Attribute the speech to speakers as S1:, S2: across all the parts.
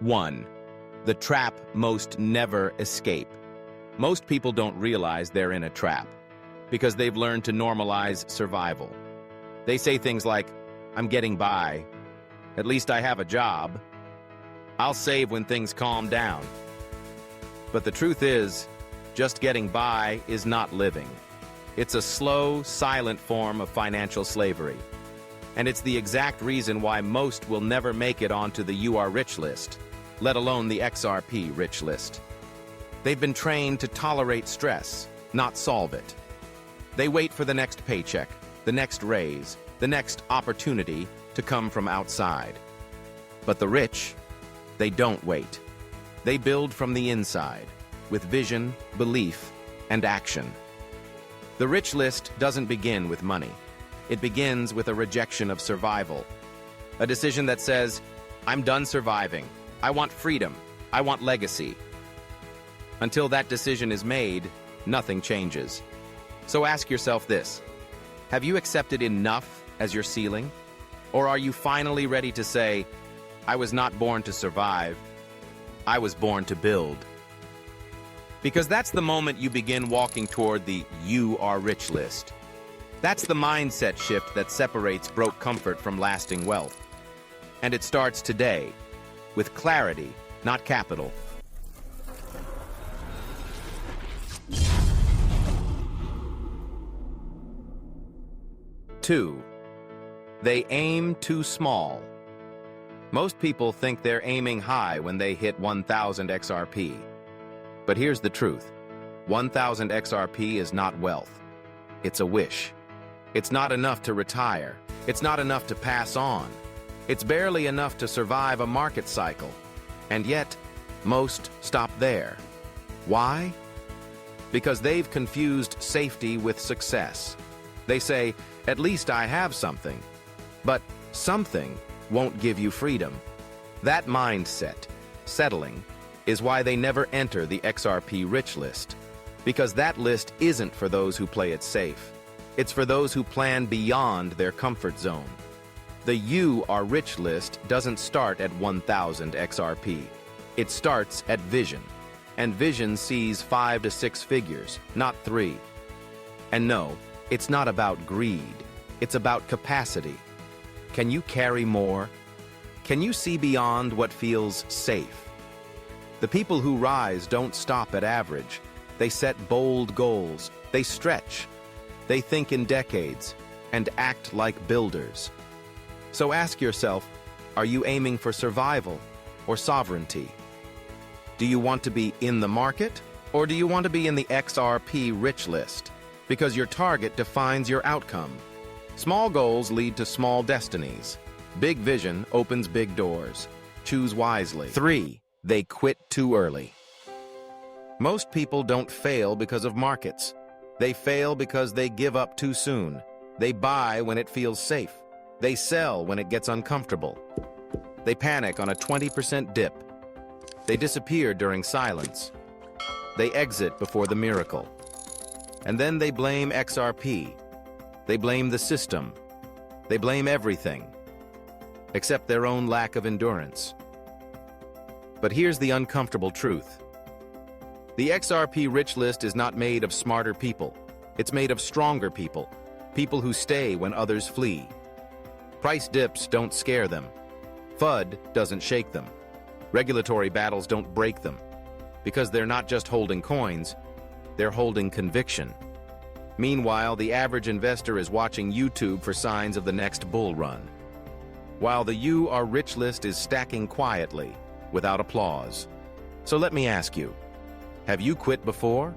S1: 1. The trap most never escape. Most people don't realize they're in a trap because they've learned to normalize survival. They say things like, "I'm getting by. At least I have a job. I'll save when things calm down." But the truth is, just getting by is not living. It's a slow, silent form of financial slavery. And it's the exact reason why most will never make it onto the You Are Rich list, let alone the XRP Rich List. They've been trained to tolerate stress, not solve it. They wait for the next paycheck, the next raise, the next opportunity to come from outside. But the rich, they don't wait. They build from the inside, with vision, belief, and action. The Rich List doesn't begin with money. It begins with a rejection of survival. A decision that says, "I'm done surviving. I want freedom. I want legacy." Until that decision is made, nothing changes. So ask yourself this: have you accepted enough as your ceiling? Or are you finally ready to say, "I was not born to survive. I was born to build"? Because that's the moment you begin walking toward the You Are Rich list. That's the mindset shift that separates broke comfort from lasting wealth. And it starts today, with clarity, not capital. 2. They aim too small. Most people think they're aiming high when they hit 1,000 XRP. But here's the truth. 1,000 XRP is not wealth. It's a wish. It's not enough to retire. It's not enough to pass on. It's barely enough to survive a market cycle. And yet, most stop there. Why? Because they've confused safety with success. They say, "At least I have something." But something won't give you freedom. That mindset, settling, is why they never enter the XRP Rich List. Because that list isn't for those who play it safe. It's for those who plan beyond their comfort zone. The You Are Rich list doesn't start at 1,000 XRP. It starts at vision. And vision sees 5 to 6 figures, not 3. And no, it's not about greed. It's about capacity. Can you carry more? Can you see beyond what feels safe? The people who rise don't stop at average. They set bold goals. They stretch. They think in decades and act like builders. So ask yourself, are you aiming for survival or sovereignty? Do you want to be in the market, or do you want to be in the XRP Rich List? Because your target defines your outcome. Small goals lead to small destinies. Big vision opens big doors. Choose wisely. 3. They quit too early. Most people don't fail because of markets. They fail because they give up too soon. They buy when it feels safe. They sell when it gets uncomfortable. They panic on a 20% dip. They disappear during silence. They exit before the miracle. And then they blame XRP. They blame the system. They blame everything, except their own lack of endurance. But here's the uncomfortable truth. The XRP Rich List is not made of smarter people. It's made of stronger people. People who stay when others flee. Price dips don't scare them. FUD doesn't shake them. Regulatory battles don't break them. Because they're not just holding coins, they're holding conviction. Meanwhile, the average investor is watching YouTube for signs of the next bull run. While the You Are Rich List is stacking quietly, without applause. So let me ask you, have you quit before?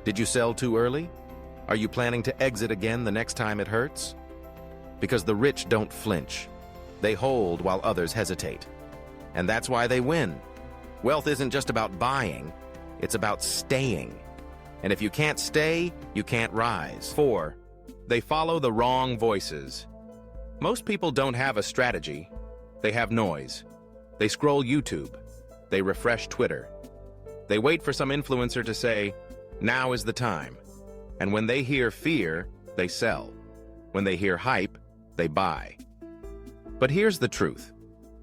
S1: Did you sell too early? Are you planning to exit again the next time it hurts? Because the rich don't flinch. They hold while others hesitate. And that's why they win. Wealth isn't just about buying, it's about staying. And if you can't stay, you can't rise. 4. They follow the wrong voices. Most people don't have a strategy. They have noise. They scroll YouTube. They refresh Twitter. They wait for some influencer to say, "Now is the time." And when they hear fear, they sell. When they hear hype, they buy. But here's the truth.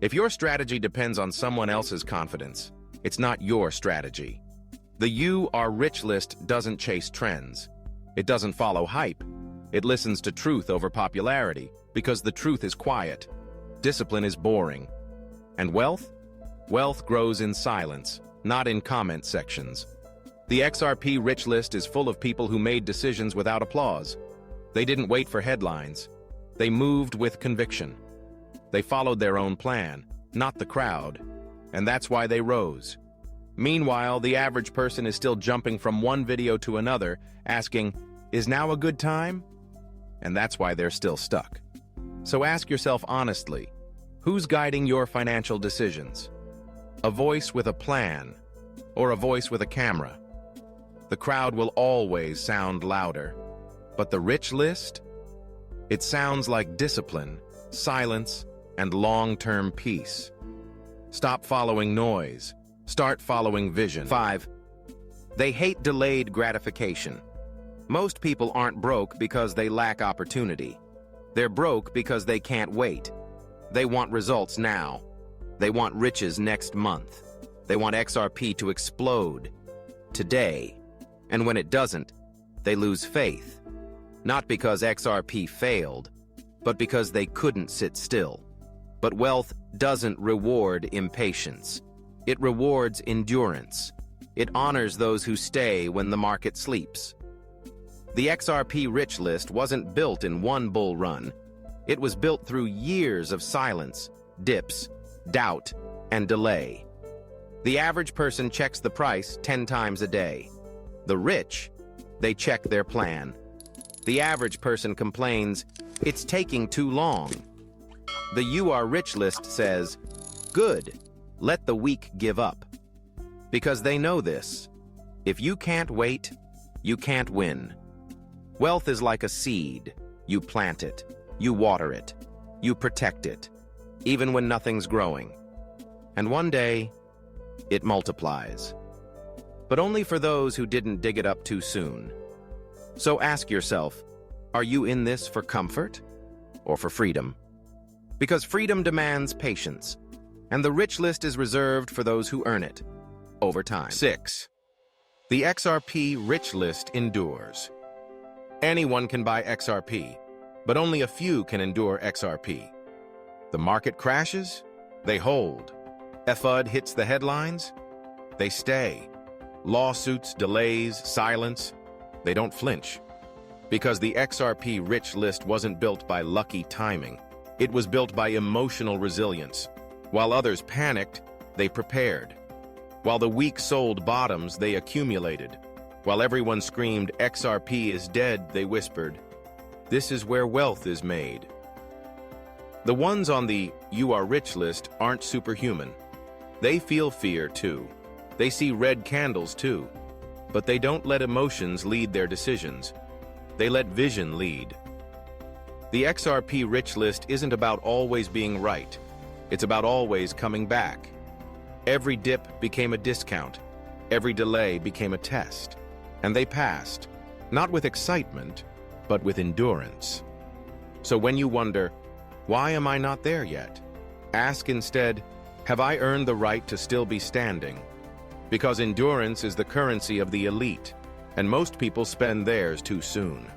S1: If your strategy depends on someone else's confidence, it's not your strategy. The You Are Rich List doesn't chase trends. It doesn't follow hype. It listens to truth over popularity, because the truth is quiet. Discipline is boring. And wealth? Wealth grows in silence, not in comment sections. The XRP Rich List is full of people who made decisions without applause. They didn't wait for headlines. They moved with conviction. They followed their own plan, not the crowd. And that's why they rose. Meanwhile, the average person is still jumping from one video to another, asking, "Is now a good time?" And that's why they're still stuck. So ask yourself honestly, who's guiding your financial decisions? A voice with a plan, or a voice with a camera? The crowd will always sound louder. But the rich list? It sounds like discipline, silence, and long-term peace. Stop following noise. Start following vision. 5. They hate delayed gratification. Most people aren't broke because they lack opportunity. They're broke because they can't wait. They want results now. They want riches next month. They want XRP to explode today. And when it doesn't, they lose faith. Not because XRP failed, but because they couldn't sit still. But wealth doesn't reward impatience. It rewards endurance. It honors those who stay when the market sleeps. The XRP Rich List wasn't built in one bull run. It was built through years of silence, dips, doubt, and delay. The average person checks the price 10 times a day. The rich, they check their plan. The average person complains, "It's taking too long." The You Are Rich List says, "Good, let the weak give up." Because they know this. If you can't wait, you can't win. Wealth is like a seed. You plant it, you water it, you protect it, even when nothing's growing. And one day, it multiplies. But only for those who didn't dig it up too soon. So ask yourself, are you in this for comfort or for freedom? Because freedom demands patience, and the rich list is reserved for those who earn it over time. 6. The XRP Rich List endures. Anyone can buy XRP, but only a few can endure XRP. The market crashes, they hold. FUD hits the headlines, they stay. Lawsuits, delays, silence, they don't flinch. Because the XRP Rich List wasn't built by lucky timing. It was built by emotional resilience. While others panicked, they prepared. While the weak sold bottoms, they accumulated. While everyone screamed, "XRP is dead," they whispered, "This is where wealth is made." The ones on the You Are Rich List aren't superhuman. They feel fear too. They see red candles too. But they don't let emotions lead their decisions. They let vision lead. The XRP Rich List isn't about always being right. It's about always coming back. Every dip became a discount. Every delay became a test. And they passed, not with excitement, but with endurance. So when you wonder, why am I not there yet? Ask instead, have I earned the right to still be standing? Because endurance is the currency of the elite, and most people spend theirs too soon.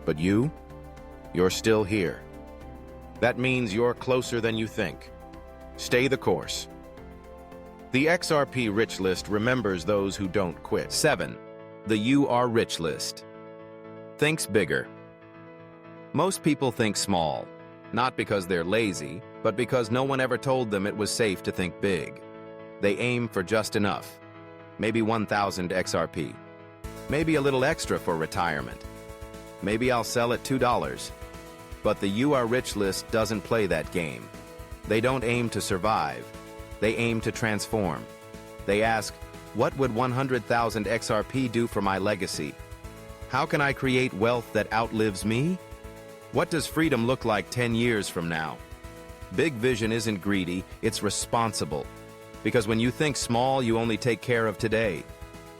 S1: But you're still here. That means you're closer than you think. Stay the course. The XRP Rich List remembers those who don't quit. 7. The You Are Rich List thinks bigger. Most people think small, not because they're lazy, but because no one ever told them it was safe to think big. They aim for just enough, maybe 1,000 XRP, maybe a little extra for retirement. Maybe I'll sell at $2. But the You Are Rich List doesn't play that game. They don't aim to survive. They aim to transform. They ask, what would 100,000 XRP do for my legacy? How can I create wealth that outlives me? What does freedom look like 10 years from now? Big vision isn't greedy, it's responsible. Because when you think small, you only take care of today.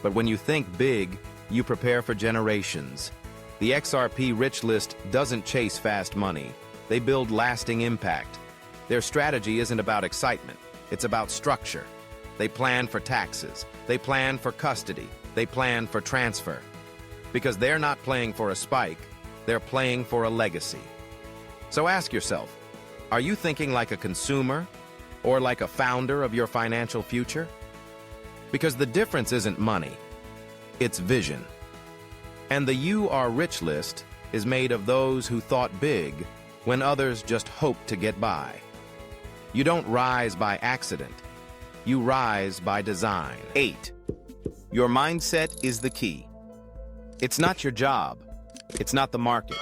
S1: But when you think big, you prepare for generations. The XRP Rich List doesn't chase fast money. They build lasting impact. Their strategy isn't about excitement, it's about structure. They plan for taxes, they plan for custody, they plan for transfer. Because they're not playing for a spike, they're playing for a legacy. So ask yourself, are you thinking like a consumer or like a founder of your financial future? Because the difference isn't money, it's vision. And the You Are Rich list is made of those who thought big when others just hoped to get by. You don't rise by accident, you rise by design. 8. Your mindset is the key. It's not your job, it's not the market,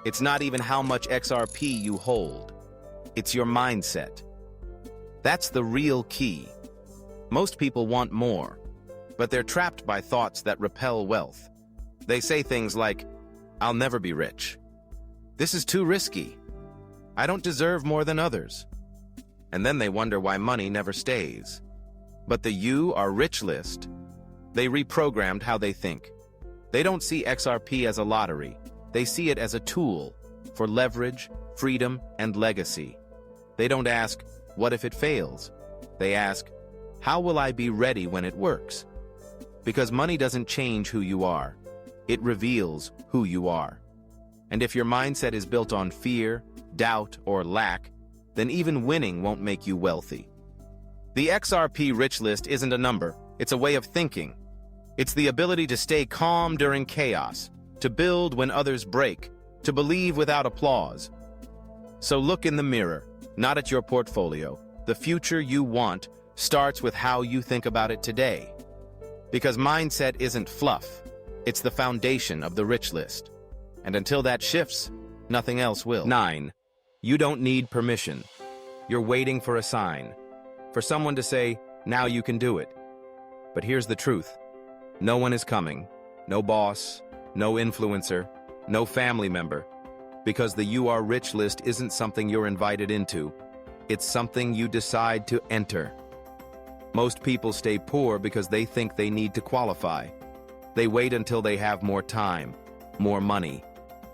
S1: it's not even how much XRP you hold. It's your mindset. That's the real key. Most people want more, but they're trapped by thoughts that repel wealth. They say things like, "I'll never be rich. This is too risky. I don't deserve more than others." And then they wonder why money never stays. But the You Are Rich list, they reprogrammed how they think. They don't see XRP as a lottery. They see it as a tool for leverage, freedom, and legacy. They don't ask, "What if it fails?" They ask, "How will I be ready when it works?" Because money doesn't change who you are. It reveals who you are. And if your mindset is built on fear, doubt, or lack, then even winning won't make you wealthy. The XRP Rich list isn't a number, it's a way of thinking. It's the ability to stay calm during chaos, to build when others break, to believe without applause. So look in the mirror, not at your portfolio. The future you want starts with how you think about it today. Because mindset isn't fluff, it's the foundation of the Rich list. And until that shifts, nothing else will. 9. You don't need permission. You're waiting for a sign, for someone to say, "Now you can do it." But here's the truth. No one is coming. No boss, no influencer, no family member. Because the You Are Rich list isn't something you're invited into. It's something you decide to enter. Most people stay poor because they think they need to qualify. They wait until they have more time, more money,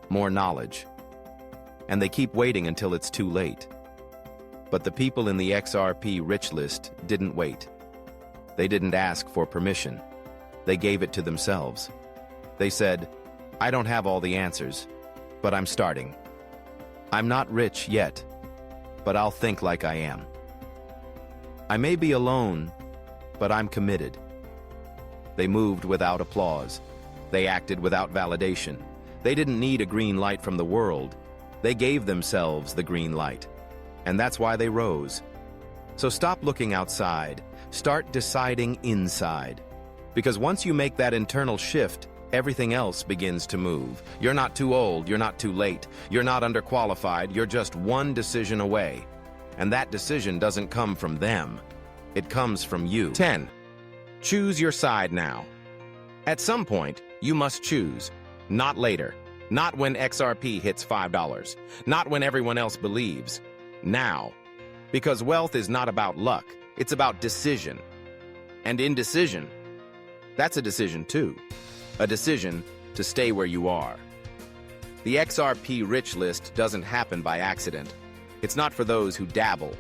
S1: more knowledge. And they keep waiting until it's too late. But the people in the XRP Rich list didn't wait. They didn't ask for permission. They gave it to themselves. They said, "I don't have all the answers, but I'm starting. I'm not rich yet, but I'll think like I am. I may be alone, but I'm committed." They moved without applause. They acted without validation. They didn't need a green light from the world. They gave themselves the green light. And that's why they rose. So stop looking outside. Start deciding inside. Because once you make that internal shift, everything else begins to move. You're not too old, you're not too late, you're not underqualified, you're just one decision away. And that decision doesn't come from them. It comes from you. 10. Choose your side now. At some point, you must choose. Not later. Not when XRP hits $5. Not when everyone else believes. Now. Because wealth is not about luck, it's about decision. And indecision, that's a decision too. A decision to stay where you are. The XRP Rich list doesn't happen by accident. It's not for those who dabble.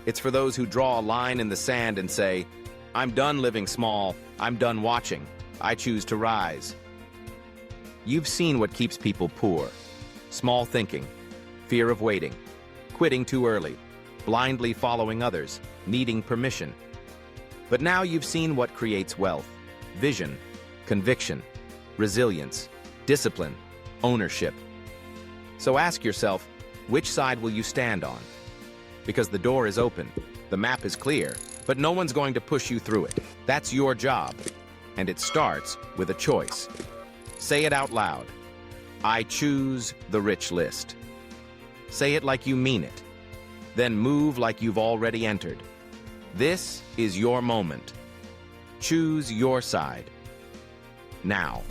S1: It's for those who draw a line in the sand and say, "I'm done living small, I'm done watching, I choose to rise." You've seen what keeps people poor. Small thinking, fear of waiting, quitting too early, blindly following others, needing permission. But now you've seen what creates wealth. Vision, conviction, resilience, discipline, ownership. So ask yourself, which side will you stand on? Because the door is open, the map is clear, but no one's going to push you through it. That's your job. And it starts with a choice. Say it out loud. I choose the Rich list. Say it like you mean it. Then move like you've already entered. This is your moment. Choose your side. Now.